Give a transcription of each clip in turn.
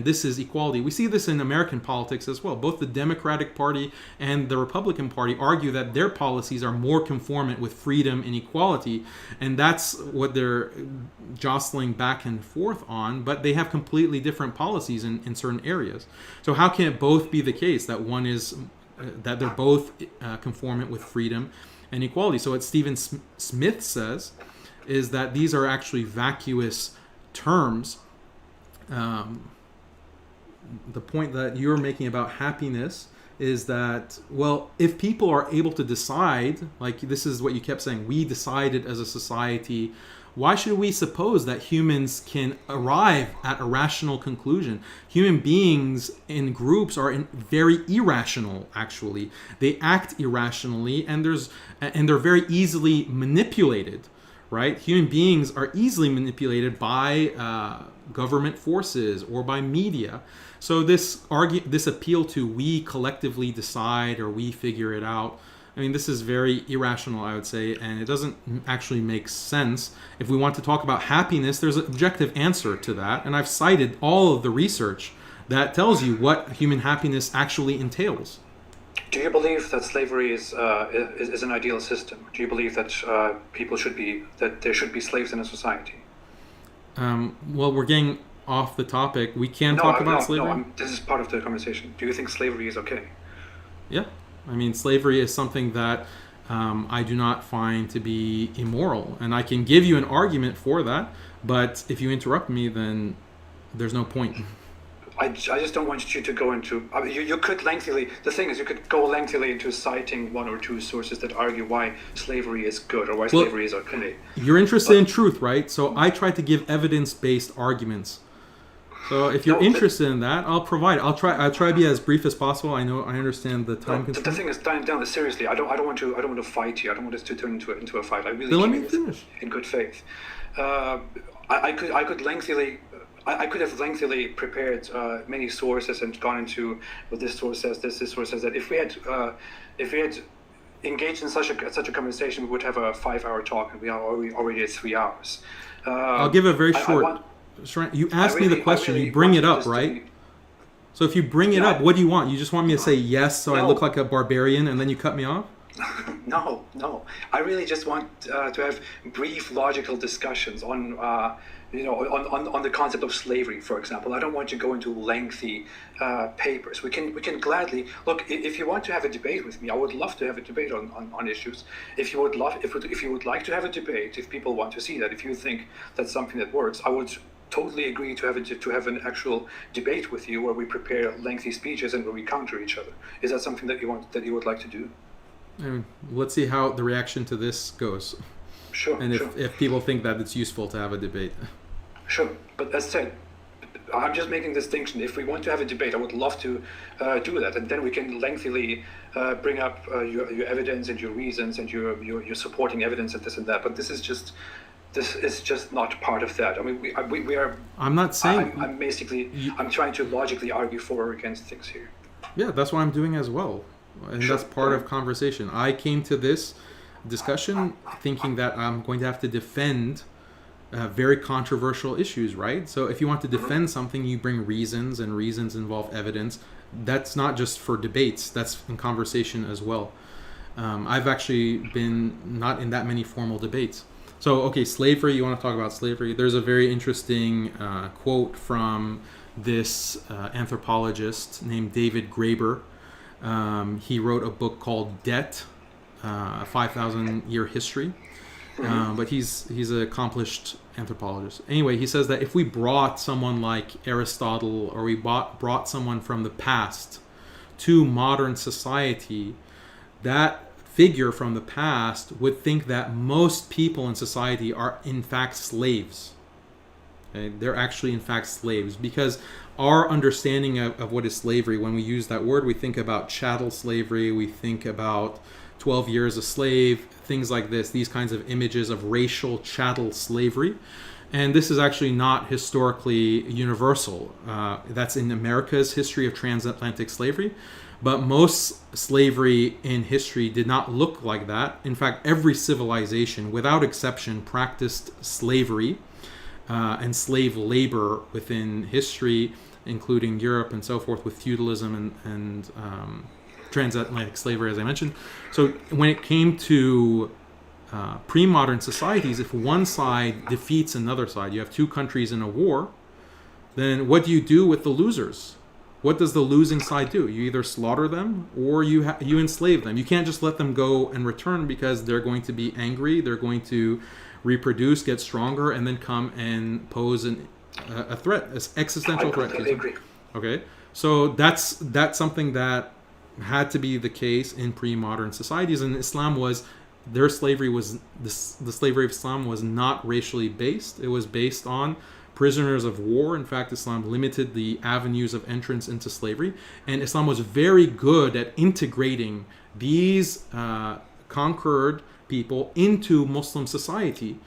This is equality. We see this in American politics as well. Both the Democratic Party and the Republican Party argue that their policies are more conformant with freedom and equality, and that's what they're jostling back and forth on, but they have completely different policies in certain areas. So how can it both be the case that one is that they're both conformant with freedom and equality? So what Stephen Smith says is that these are actually vacuous terms. The point that you're making about happiness is that, well, if people are able to decide, like this is what you kept saying, we decided as a society, why should we suppose that humans can arrive at a rational conclusion? Human beings in groups are very irrational, actually. They act irrationally, and they're very easily manipulated, right? Human beings are easily manipulated by government forces or by media. So this appeal to we collectively decide or we figure it out, I mean, this is very irrational, I would say, and it doesn't actually make sense. If we want to talk about happiness, there's an objective answer to that, and I've cited all of the research that tells you what human happiness actually entails. Do you believe that slavery is an ideal system? Do you believe that there should be slaves in a society? Well, we're getting off the topic. We can talk about slavery. No, this is part of the conversation. Do you think slavery is okay? Yeah. I mean, slavery is something that I do not find to be immoral. And I can give you an argument for that, but if you interrupt me, then there's no point. I just don't want you to go into... I mean, you could lengthily... The thing is, you could go lengthily into citing one or two sources that argue why slavery is good or why slavery is okay. You're interested in truth, right? So I try to give evidence-based arguments. So if you're interested in that, I'll provide it. I'll try to be as brief as possible. I understand the time constraint. The thing is, down seriously. I don't want to fight you. I don't want this to turn into a fight. I really then let me finish in good faith. I could have lengthily prepared many sources and gone into what this source says, this source says that. If we had engaged in such a conversation, we would have a 5-hour talk, and we are already at 3 hours. I'll give a very short. You asked me the question, you bring it up, right? So if you bring it up, what do you want? You just want me to say yes so I look like a barbarian and then you cut me off? No. I really just want to have brief logical discussions on the concept of slavery, for example. I don't want to go into lengthy papers. We can gladly look. If you want to have a debate with me, I would love to have a debate on issues. If you would like to have a debate, if people want to see that, if you think that's something that works, I would totally agree to have an actual debate with you where we prepare lengthy speeches and where we counter each other. Is that something that you would like to do? Let's see how the reaction to this goes. Sure. And if people think that it's useful to have a debate. Sure, but as said, I'm just making this distinction. If we want to have a debate, I would love to do that, and then we can lengthily bring up your evidence and your reasons and your supporting evidence and this and that. But this is just not part of that. I mean, we are. I'm not saying. I'm trying to logically argue for or against things here. Yeah, that's what I'm doing as well, and that's part of conversation. I came to this discussion thinking that I'm going to have to defend very controversial issues, right? So if you want to defend something, you bring reasons, and reasons involve evidence. That's not just for debates, that's in conversation as well. I've actually been not in that many formal debates. So, okay, slavery, you want to talk about slavery? There's a very interesting quote from this anthropologist named David Graeber. He wrote a book called Debt, a 5,000-year history. But he's an accomplished anthropologist. Anyway, he says that if we brought someone like Aristotle or we brought someone from the past to modern society, that figure from the past would think that most people in society are in fact slaves. Okay? They're actually in fact slaves because our understanding of what is slavery, when we use that word, we think about chattel slavery, we think about 12 years a slave, things like this, these kinds of images of racial chattel slavery. And this is actually not historically universal. That's in America's history of transatlantic slavery. But most slavery in history did not look like that. In fact, every civilization, without exception, practiced slavery and slave labor within history. including Europe and so forth, with feudalism and transatlantic slavery, as I mentioned. So when it came to pre-modern societies, if one side defeats another side, you have two countries in a war, then what do you do with the losers? What does the losing side do? You either slaughter them or you enslave them. You can't just let them go and return, because they're going to be angry, they're going to reproduce, get stronger, and then come and pose a threat, an existential threat. I agree. Okay, so that's something that had to be the case in pre-modern societies, and Islam was, their slavery was, the slavery of Islam was not racially based. It was based on prisoners of war. In fact, Islam limited the avenues of entrance into slavery, and Islam was very good at integrating these conquered people into Muslim society,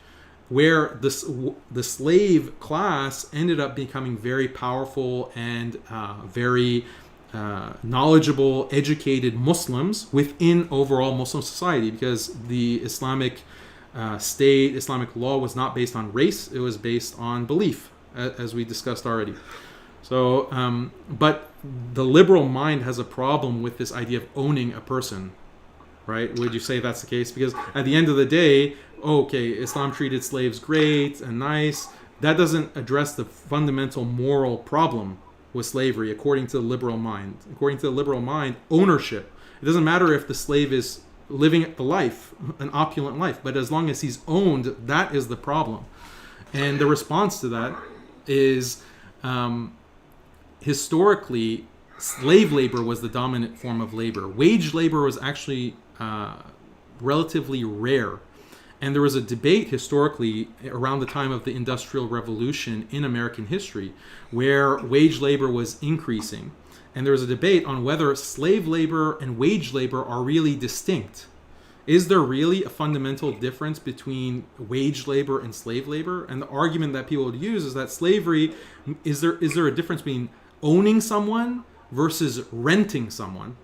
where the slave class ended up becoming very powerful and very knowledgeable, educated Muslims within overall Muslim society, because the Islamic state, Islamic law was not based on race, it was based on belief, as we discussed already. So, but the liberal mind has a problem with this idea of owning a person, right? Would you say that's the case? Because at the end of the day, okay, Islam treated slaves great and nice. That doesn't address the fundamental moral problem with slavery, according to the liberal mind. According to the liberal mind, ownership. It doesn't matter if the slave is living the life, an opulent life, but as long as he's owned, that is the problem. And the response to that is, historically, slave labor was the dominant form of labor. Wage labor was actually relatively rare. And there was a debate historically around the time of the Industrial Revolution in American history, where wage labor was increasing. And there was a debate on whether slave labor and wage labor are really distinct. Is there really a fundamental difference between wage labor and slave labor? And the argument that people would use is that slavery, is there a difference between owning someone versus renting someone?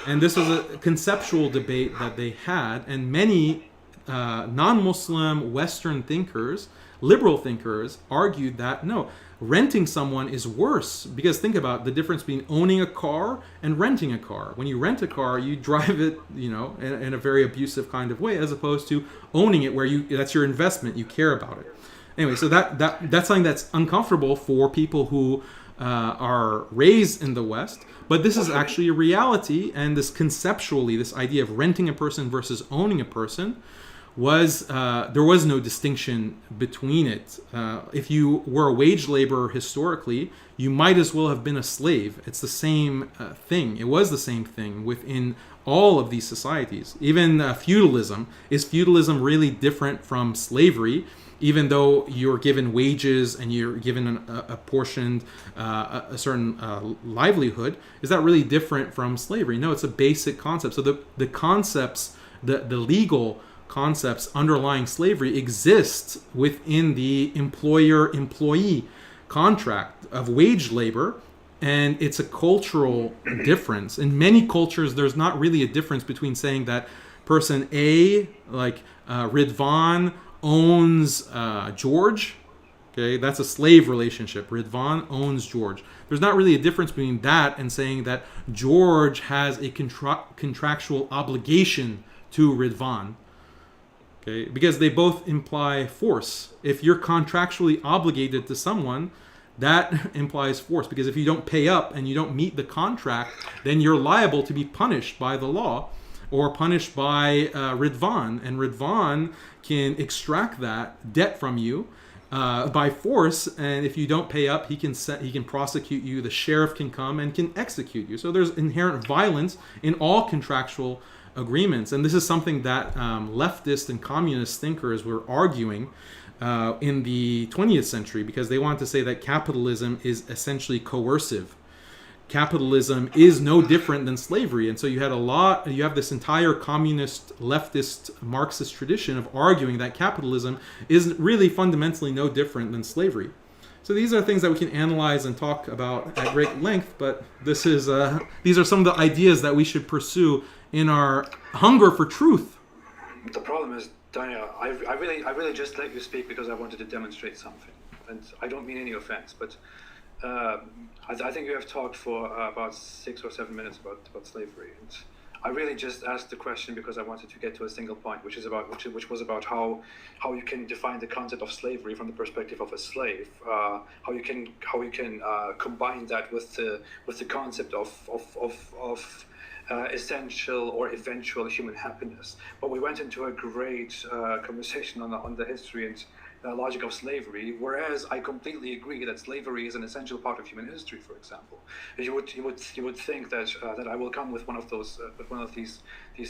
And this was a conceptual debate that they had, and many non-Muslim Western thinkers, liberal thinkers, argued that no, renting someone is worse, because think about the difference between owning a car and renting a car. When you rent a car, you drive it, in a very abusive kind of way, as opposed to owning it, where that's your investment, you care about it. Anyway, so that's something that's uncomfortable for people who are raised in the West, but this is actually a reality, and this conceptually, this idea of renting a person versus owning a person, was there was no distinction between it. If you were a wage laborer historically, you might as well have been a slave. It's the same thing. It was the same thing within all of these societies. Even feudalism. Is feudalism really different from slavery? Even though you're given wages and you're given a portioned, a certain livelihood, is that really different from slavery? No, it's a basic concept. So the concepts, the legal concepts underlying slavery exist within the employer-employee contract of wage labor, and it's a cultural difference. In many cultures, there's not really a difference between saying that person A, like Ridvan, owns George. Okay, that's a slave relationship. Ridvan owns George. There's not really a difference between that and saying that George has a contractual obligation to Ridvan. Okay, because they both imply force. If you're contractually obligated to someone, that implies force, because if you don't pay up and you don't meet the contract, then you're liable to be punished by the law or punished by Ridvan, and Ridvan can extract that debt from you by force, and if you don't pay up, he can prosecute you. The sheriff can come and can execute you. So there's inherent violence in all contractual agreements, and this is something that leftist and communist thinkers were arguing in the 20th century, because they wanted to say that capitalism is essentially coercive. Capitalism is no different than slavery, and so you have this entire communist, leftist, Marxist tradition of arguing that capitalism is really fundamentally no different than slavery. So these are things that we can analyze and talk about at great length, but these are some of the ideas that we should pursue in our hunger for truth. The problem is, Daniel, I really just let you speak because I wanted to demonstrate something, and I don't mean any offense, but I think you have talked for about 6 or 7 minutes about slavery, and I really just asked the question because I wanted to get to a single point, which was about how you can define the concept of slavery from the perspective of a slave, how you can combine that with the concept of essential or eventual human happiness. But we went into a great conversation on the history and logic of slavery, whereas I completely agree that slavery is an essential part of human history. For example, you would think that I will come with one of these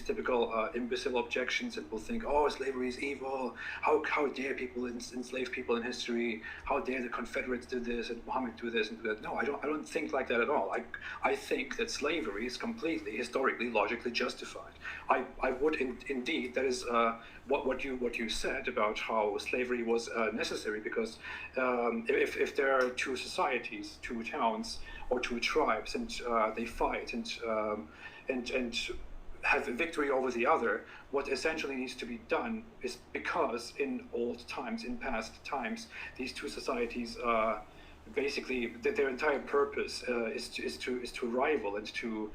typical imbecile objections, and will think, oh, slavery is evil. How dare people enslave people in history? How dare the Confederates do this and Muhammad do this and do that? No, I don't think like that at all. I think that slavery is completely historically, logically justified. I would indeed. That is what you said about how slavery was necessary, because if there are two societies, two towns, or two tribes, and they fight and have a victory over the other, what essentially needs to be done is, because in old times, in past times, these two societies basically their entire purpose is to rival and to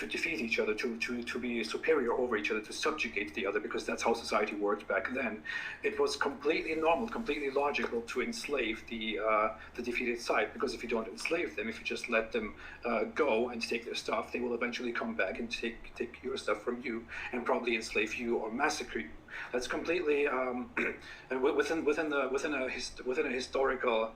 defeat each other, to be superior over each other, to subjugate the other, because that's how society worked back then. It was completely normal, completely logical to enslave the defeated side, because if you don't enslave them, if you just let them go and take their stuff, they will eventually come back and take your stuff from you and probably enslave you or massacre you. That's completely within a historical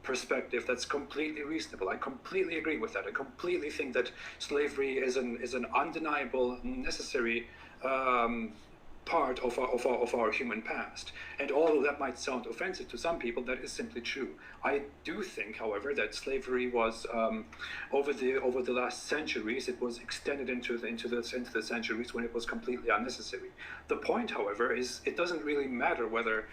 perspective, that's completely reasonable. I completely agree with that. I completely think that slavery is an undeniable, necessary part of our human past. And although that might sound offensive to some people, that is simply true. I do think, however, that slavery was over the last centuries, it was extended into the centuries when it was completely unnecessary. The point, however, is it doesn't really matter whether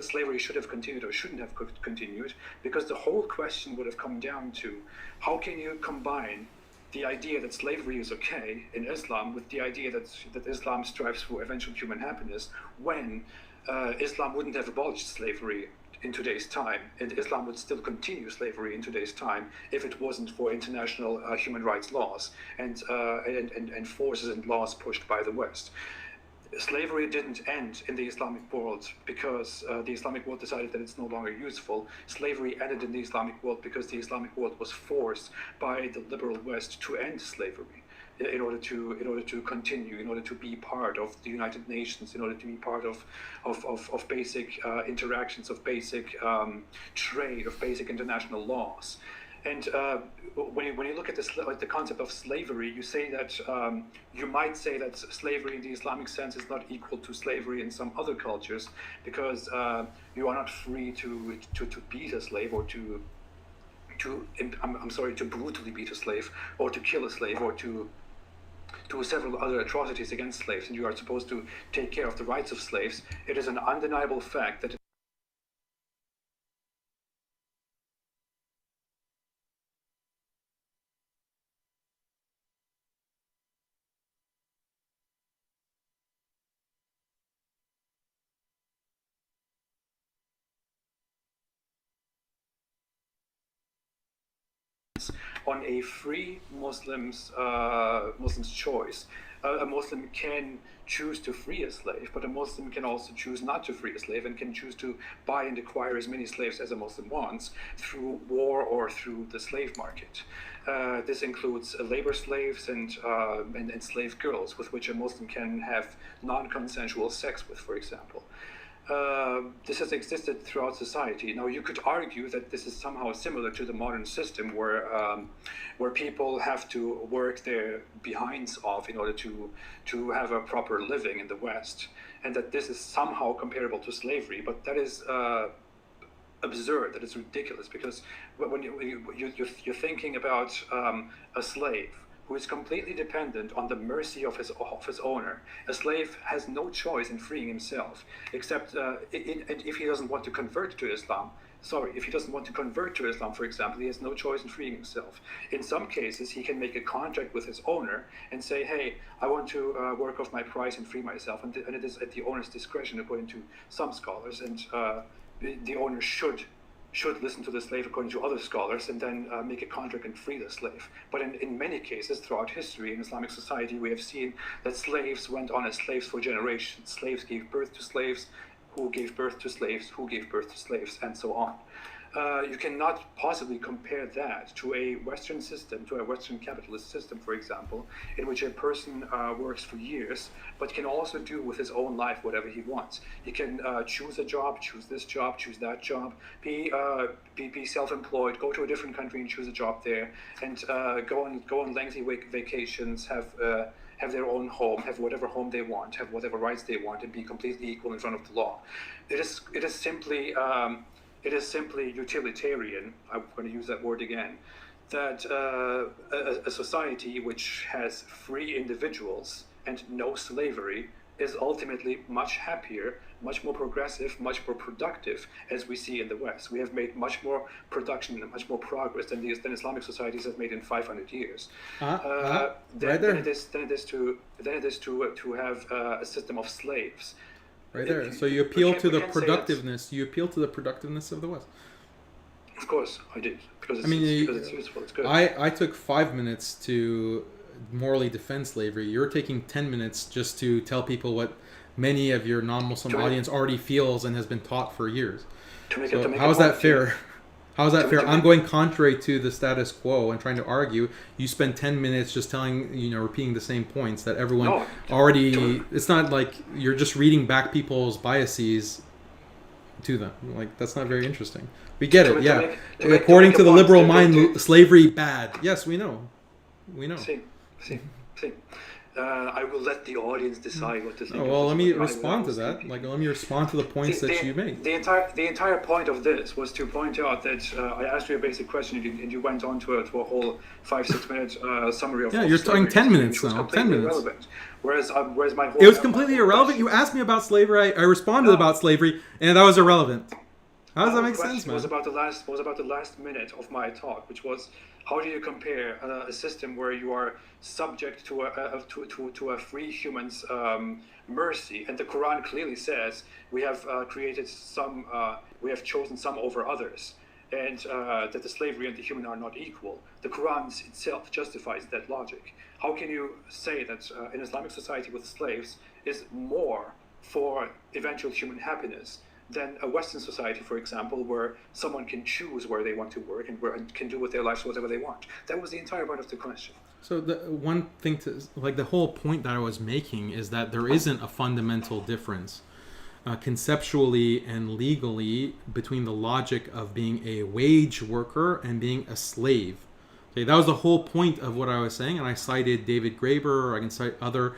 slavery should have continued or shouldn't have continued, because the whole question would have come down to how can you combine the idea that slavery is okay in Islam with the idea that Islam strives for eventual human happiness, when Islam wouldn't have abolished slavery in today's time, and Islam would still continue slavery in today's time if it wasn't for international human rights laws and forces and laws pushed by the West. Slavery didn't end in the Islamic world because the Islamic world decided that it's no longer useful. Slavery ended in the Islamic world because the Islamic world was forced by the liberal West to end slavery in order to continue, in order to be part of the United Nations, in order to be part of basic interactions, of basic trade, of basic international laws. And when you look at the concept of slavery, you say that you might say that slavery in the Islamic sense is not equal to slavery in some other cultures, because you are not free to beat a slave, or to brutally beat a slave, or to kill a slave, or to several other atrocities against slaves, and you are supposed to take care of the rights of slaves. It is an undeniable fact that on a free Muslim's choice. A Muslim can choose to free a slave, but a Muslim can also choose not to free a slave, and can choose to buy and acquire as many slaves as a Muslim wants through war or through the slave market. This includes labor slaves and slave girls, with which a Muslim can have non-consensual sex with, for example. This has existed throughout society. Now, you could argue that this is somehow similar to the modern system, where people have to work their behinds off in order to have a proper living in the West, and that this is somehow comparable to slavery. But that is absurd. That is ridiculous, because when you're thinking about a slave who is completely dependent on the mercy of his owner. A slave has no choice in freeing himself, except if he doesn't want to convert to Islam. If he doesn't want to convert to Islam, for example, he has no choice in freeing himself. In some cases, he can make a contract with his owner and say, hey, I want to work off my price and free myself. And it is at the owner's discretion, according to some scholars, and the owner should should listen to the slave according to other scholars and then make a contract and free the slave. But in many cases throughout history in Islamic society, we have seen that slaves went on as slaves for generations. Slaves gave birth to slaves, who gave birth to slaves, who gave birth to slaves, and so on. You cannot possibly compare that to a Western system, to a Western capitalist system, for example, in which a person works for years, but can also do with his own life whatever he wants. He can choose a job, choose this job, choose that job, be self-employed, go to a different country and choose a job there, and go on lengthy vacations, have their own home, have whatever home they want, have whatever rights they want, and be completely equal in front of the law. It is simply utilitarian, I'm going to use that word again, that a society which has free individuals and no slavery is ultimately much happier, much more progressive, much more productive, as we see in the West. We have made much more production and much more progress than Islamic societies have made in 500 years. Than it is to have a system of slaves. Right there. So you appeal to the productiveness. You appeal to the productiveness of the West. Of course, I did because it's useful. It's good. I took 5 minutes to morally defend slavery. You're taking 10 minutes just to tell people what many of your non-Muslim audience already feels and has been taught for years. How is that fair? How is that fair? I'm going contrary to the status quo and trying to argue. You spend 10 minutes just repeating the same points that everyone already... It's not like you're just reading back people's biases to them. Like, that's not very interesting. We get it, yeah. According to the liberal mind, slavery bad. Yes, we know. See. I will let the audience decide what to think. Well, let me respond to that. Let me respond to the points that you made. The entire point of this was to point out that I asked you a basic question and you went on to a whole 5-6 minute summary of. Yeah, you're talking 10 minutes now. 10 minutes. Irrelevant. Whereas my whole. It was completely irrelevant. You asked me about slavery. I responded about slavery, and that was irrelevant. How does that make sense, man? Was about the last minute of my talk, which was. How do you compare a system where you are subject to a free human's mercy? And the Quran clearly says we have created some, we have chosen some over others, and that the slavery and the human are not equal. The Quran itself justifies that logic. How can you say that an Islamic society with slaves is more for eventual human happiness than a Western society, for example, where someone can choose where they want to work and can do with their lives whatever they want? That was the entire point of the question. So the one thing the whole point that I was making is that there isn't a fundamental difference conceptually and legally between the logic of being a wage worker and being a slave. Okay, that was the whole point of what I was saying, and I cited David Graeber, or I can cite other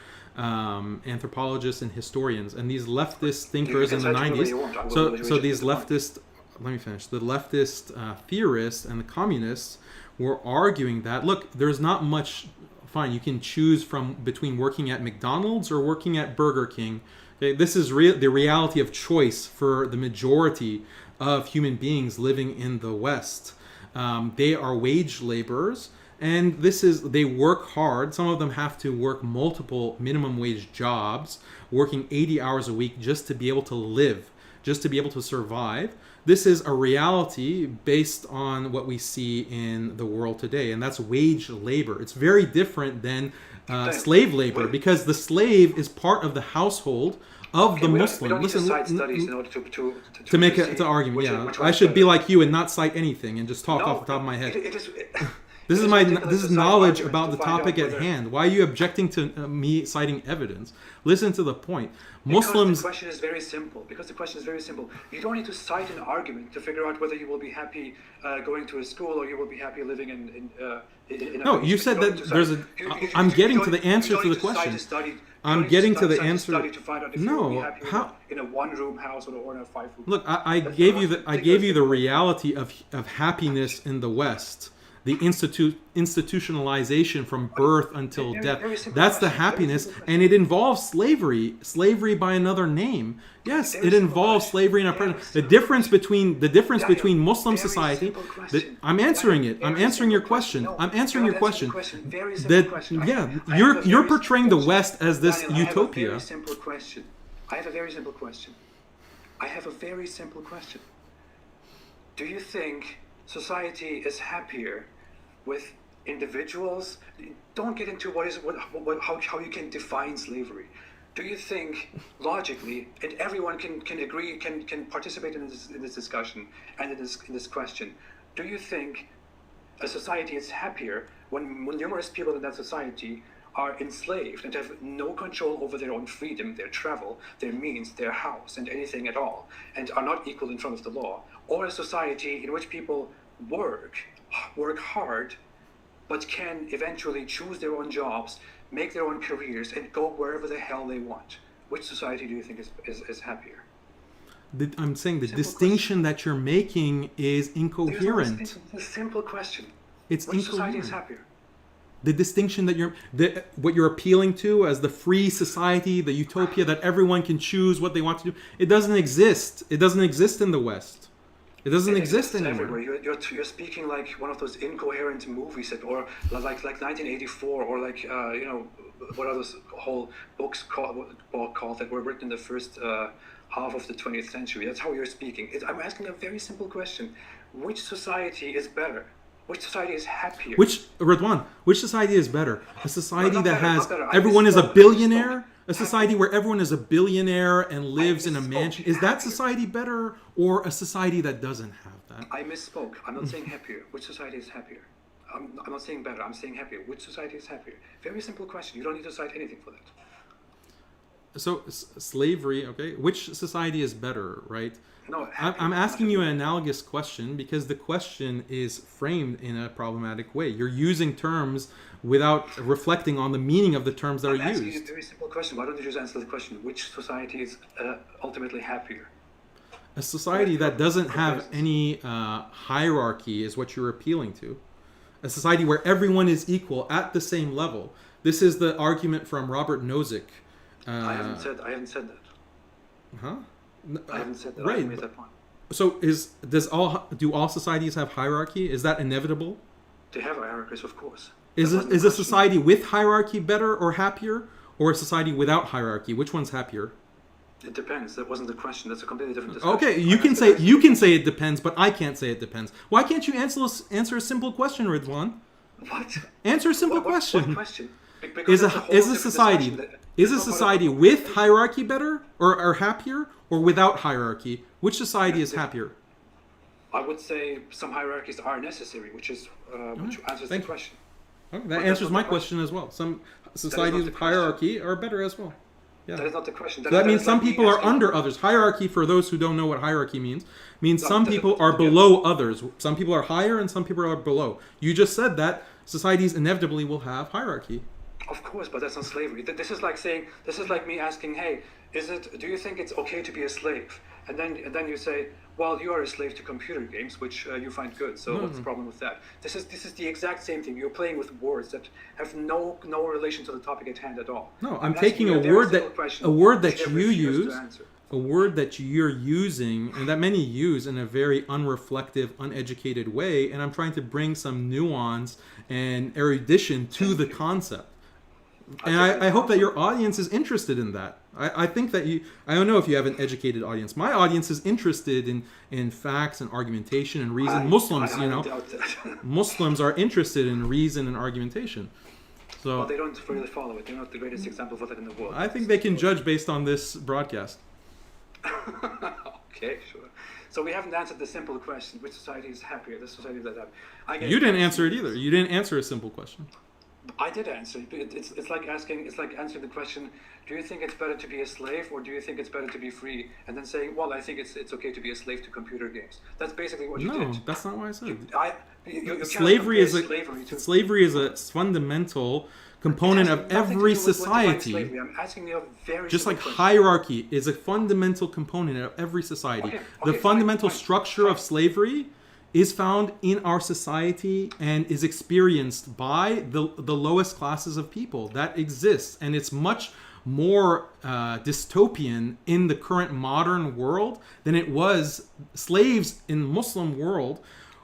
anthropologists and historians, and these leftist thinkers in the 90s. So these leftist, let me finish. The leftist theorists and the communists were arguing that, look, there's not much. Fine, you can choose between working at McDonald's or working at Burger King. Okay, this is the reality of choice for the majority of human beings living in the West. They are wage laborers. And they work hard. Some of them have to work multiple minimum wage jobs, working 80 hours a week just to be able to live, just to be able to survive. This is a reality based on what we see in the world today, and that's wage labor. It's very different than slave labor, because the slave is part of the household of the Muslim. Listen, studies in order to make an argument. Yeah, I should be like you and not cite anything and just talk off the top of my head. This is knowledge about the topic at hand. Why are you objecting to me citing evidence? Listen to the point. Muslims. Because the question is very simple. You don't need to cite an argument to figure out whether you will be happy going to a school or you will be happy living in a. No, you said that there's a. I'm getting to the answer to the question. I'm getting to the answer. No, how? In a one-room house or in a 5-room. Look, I gave you the reality of happiness in the West. The institutionalization from birth until death. That's the happiness, and it involves slavery by another name. Yes, it involves slavery in a present. The difference between Muslim society. I'm answering it. I'm answering your question. You're portraying the West as this utopia. I have a very simple question. do you think society is happier with individuals? Don't get into how you can define slavery. Do you think logically, and everyone can agree, can participate in this discussion and in this question? Do you think a society is happier when numerous people in that society are enslaved and have no control over their own freedom, their travel, their means, their house, and anything at all, and are not equal in front of the law? Or a society in which people work hard, but can eventually choose their own jobs, make their own careers, and go wherever the hell they want? Which society do you think is happier? I'm saying the distinction that you're making is incoherent. It's a simple question. It's Which incoherent. society is happier? The distinction that what you're appealing to as the free society, the utopia that everyone can choose what they want to do, it doesn't exist. It doesn't exist in the West. It doesn't exist anywhere. Everywhere. You're speaking like one of those incoherent movies or like 1984, or like what are those whole books called that were written in the first half of the 20th century. That's how you're speaking. I'm asking a very simple question: which society is better? Which society is happier? Redwan, which society is better? A society that has not better. everyone is a billionaire? A society where everyone is a billionaire and lives in a mansion? Is that society better, or a society that doesn't have that? I misspoke. I'm not saying happier. Which society is happier? I'm not saying better. I'm saying happier. Which society is happier? Very simple question. You don't need to cite anything for that. So slavery, okay? Which society is better, right? No, I'm asking you an analogous question because the question is framed in a problematic way. You're using terms without reflecting on the meaning of the terms that are I'm asking you a used. very simple question. Why don't you just answer the question? Which society is ultimately happier? A society that doesn't have any hierarchy is what you're appealing to. A society where everyone is equal at the same level. This is the argument from Robert Nozick. I haven't said that. Huh? I haven't said that. Right. I haven't made that point. So do all societies have hierarchy? Is that inevitable? They have hierarchies, of course. Is a society with hierarchy better or happier, or a society without hierarchy? Which one's happier? It depends. That wasn't the question. That's a completely different discussion. Okay, you can say it depends, but I can't say it depends. Why can't you answer a simple question, Ridwan? What? Answer a simple question. What question? Is a society with hierarchy better or happier, or without hierarchy? Which society is happier? I would say some hierarchies are necessary, which answers the question. Okay, that answers my question as well. Some societies with hierarchy are better as well. Yeah. That is not the question. So that means some people are under others. Hierarchy, for those who don't know what hierarchy means some people are below others. Some people are higher and some people are below. You just said that societies inevitably will have hierarchy. Of course, but that's not slavery. This is like me asking, hey, do you think it's okay to be a slave? And then you say, well, you are a slave to computer games, which you find good. So what's the problem with that? This is the exact same thing. You're playing with words that have no relation to the topic at hand at all. No, I'm taking a word that you're using and that many use in a very unreflective, uneducated way, and I'm trying to bring some nuance and erudition to the concept. And I hope that your audience is interested in that. I think that I don't know if you have an educated audience. My audience is interested in facts and argumentation and reason. Muslims are interested in reason and argumentation. So well, they don't really follow it. They're not the greatest example of that in the world. I think they can judge based on this broadcast. Okay, sure. So we haven't answered the simple question: which society is happier? The society that have. You didn't answer it either. You didn't answer a simple question. I did answer. It's like answering the question: do you think it's better to be a slave, or do you think it's better to be free? And then saying, well, I think it's okay to be a slave to computer games. That's basically what you did. No, that's not what I said. Slavery is a fundamental component of every society. I'm asking you a very just like question. Hierarchy is a fundamental component of every society. The fundamental structure of slavery is found in our society and is experienced by the lowest classes of people. That exists, and it's much more dystopian in the current modern world than it was. Slaves in Muslim world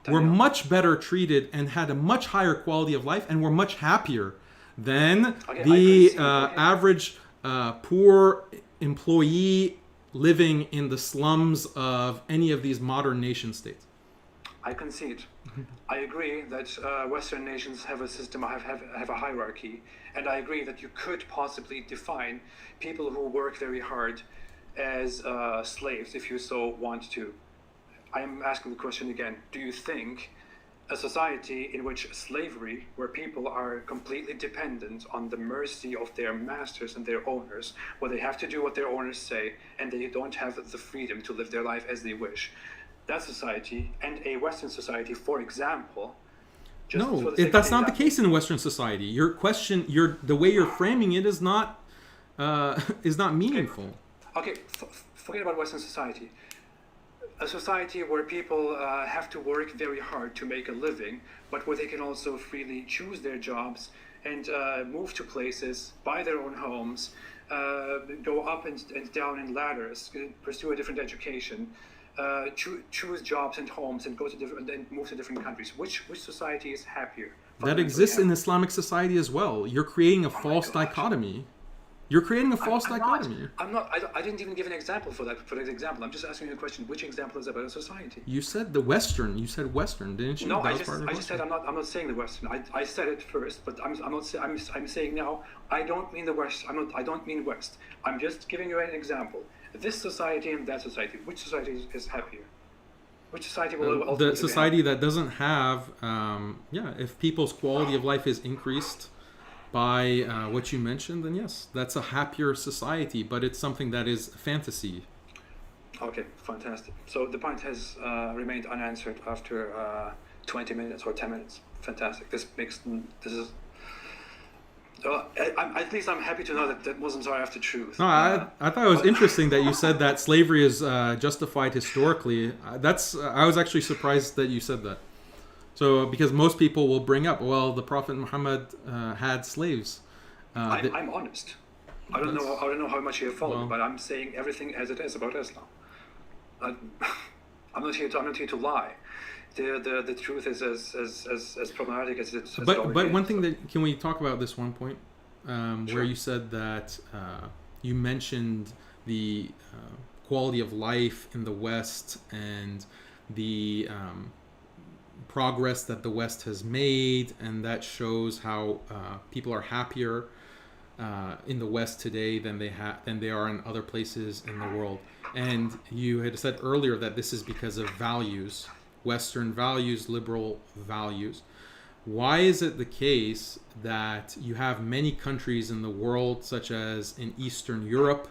were much better treated and had a much higher quality of life and were much happier than the average poor employee living in the slums of any of these modern nation states. I concede. I agree that Western nations have a system, have a hierarchy, and I agree that you could possibly define people who work very hard as slaves if you so want to. I'm asking the question again. Do you think a society in which slavery, where people are completely dependent on the mercy of their masters and their owners, where they have to do what their owners say and they don't have the freedom to live their life as they wish, that society and a Western society, for example, no, that's not the case in Western society. Your question, the way you're framing it is not meaningful. Okay, forget about Western society. A society where people have to work very hard to make a living, but where they can also freely choose their jobs and move to places, buy their own homes, go up and down in ladders, pursue a different education, choose jobs and homes, and and move to different countries. Which society is happier? That exists in Islamic society as well. You're creating a false dichotomy. You're creating a false dichotomy. I didn't even give an example for that example. I'm just asking you a question. Which example is about a society? You said the Western. You said Western, didn't you? No, I just said I'm not saying the Western. I said it first, but I'm saying now I don't mean the West. I don't mean West. I'm just giving you an example. This society and that society. Which society is happier? Which society will ultimately the society that doesn't have if people's quality of life is increased by what you mentioned, then yes, that's a happier society, but it's something that is fantasy. Okay, fantastic. So the point has remained unanswered after 20 minutes or 10 minutes. Fantastic. At least I'm happy to know that wasn't our after truth. No, I thought it was interesting that you said that slavery is justified historically. I was actually surprised that you said that. So, because most people will bring up, well, the Prophet Muhammad had slaves. I'm honest. I don't know how much you have followed, but I'm saying everything as it is about Islam. I'm not here to lie. The truth is as problematic as it is. But one thing that can we talk about this one point Sure. where you said that you mentioned the quality of life in the West and the progress that the West has made, and that shows how people are happier in the West today than they are in other places in the world. And you had said earlier that this is because of values, Western values, liberal values. Why is it the case that you have many countries in the world, such as in Eastern Europe,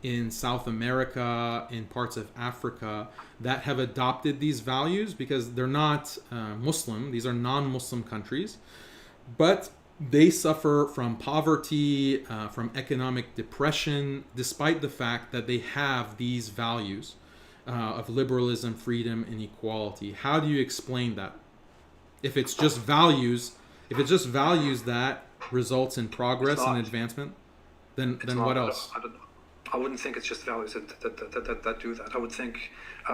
in South America, in parts of Africa, that have adopted these values? Because they're not Muslim, these are non-Muslim countries, but they suffer from poverty, from economic depression, despite the fact that they have these values of liberalism, freedom, and equality. How do you explain that? If it's just values, that results in progress and advancement, then what else? I wouldn't think it's just values that do that. I would think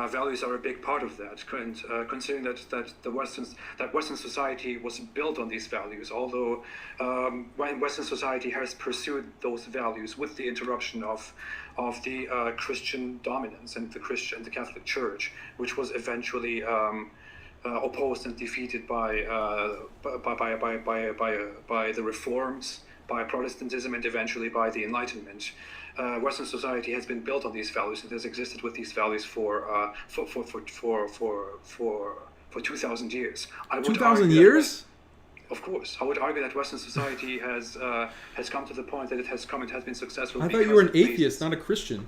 values are a big part of that. And considering that Western society was built on these values, although when Western society has pursued those values with the interruption of the Christian dominance and the Catholic Church, which was eventually opposed and defeated by the Reforms, by Protestantism, and eventually by the Enlightenment. Western society has been built on these values and has existed with these values for 2,000 years. 2,000 years? Of course, I would argue that Western society has come to the point that it has been successful. I thought you were an atheist, not a Christian.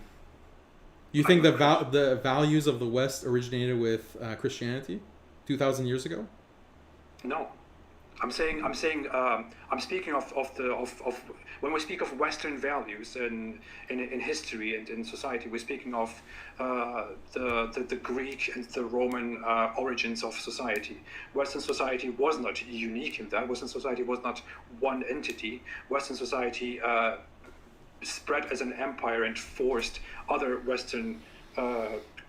You think the values of the West originated with Christianity 2,000 years ago? No. I'm speaking of when we speak of Western values in history and in society, we're speaking of the Greek and the Roman origins of society. Western society was not unique in that. Western society was not one entity. Western society spread as an empire and forced other Western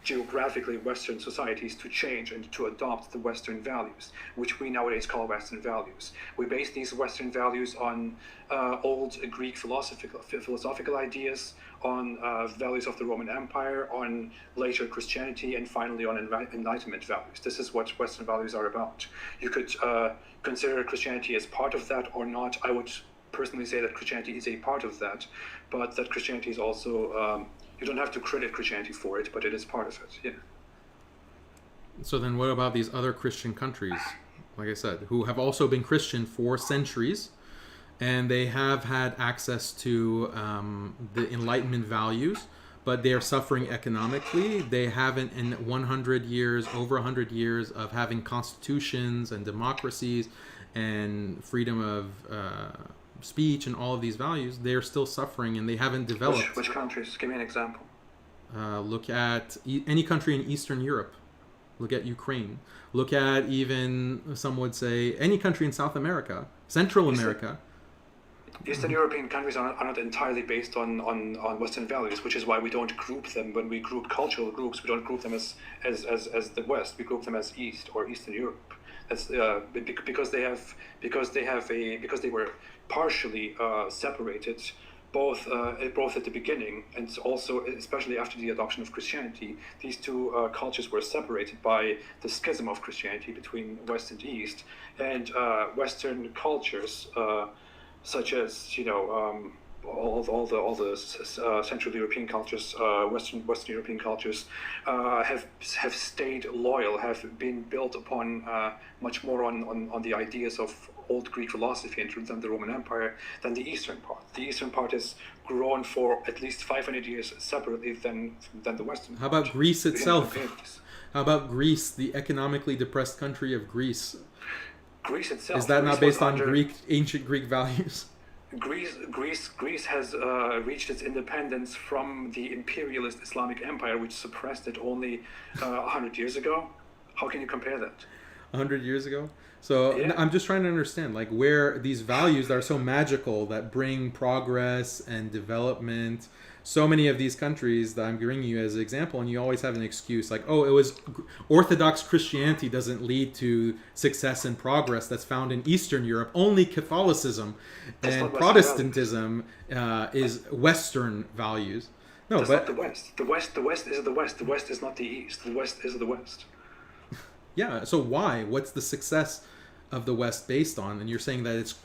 geographically Western societies to change and to adopt the Western values, which we nowadays call Western values. We base these Western values on old Greek philosophical ideas, on values of the Roman Empire, on later Christianity, and finally on Enlightenment values. This is what Western values are about. You could consider Christianity as part of that or not. I would personally say that Christianity is a part of that, but that Christianity is also you don't have to credit Christianity for it, but it is part of it. Yeah. So then what about these other Christian countries, like I said, who have also been Christian for centuries, and they have had access to the Enlightenment values, but they are suffering economically? They haven't, in 100 years, over 100 years of having constitutions and democracies and freedom of speech and all of these values, they're still suffering, and they haven't developed. Which countries? Give me an example. Look at any country in Eastern Europe. Look at Ukraine. Look at, even some would say, any country in South America, Central America. Eastern European countries are not entirely based on Western values, which is why we don't group them. When we group cultural groups, we don't group them as the West. We group them as East or Eastern Europe. That's because they were partially separated, both at the beginning and also especially after the adoption of Christianity. These two cultures were separated by the schism of Christianity between West and East, and Western cultures such as all the Central European cultures, Western European cultures have stayed loyal, have been built upon much more on the ideas of old Greek philosophy and than the Roman Empire than the Eastern part. The Eastern part has grown for at least 500 years separately than the Western. How about Greece itself? How about Greece, the economically depressed country of Greece? Greece itself. Is that not based on ancient Greek values? Greece has reached its independence from the imperialist Islamic Empire, which suppressed it only 100 years ago. How can you compare that? 100 years ago? So yeah. I'm just trying to understand, like, where these values that are so magical, that bring progress and development. So many of these countries that I'm bringing you as an example, and you always have an excuse like, oh, it was Orthodox Christianity doesn't lead to success and progress that's found in Eastern Europe. Only Catholicism and Protestantism is Western values. No, that's but not the West. The West is the West. The West is not the East. The West is the West. Yeah. So why? What's the success of the West based on? And you're saying that it's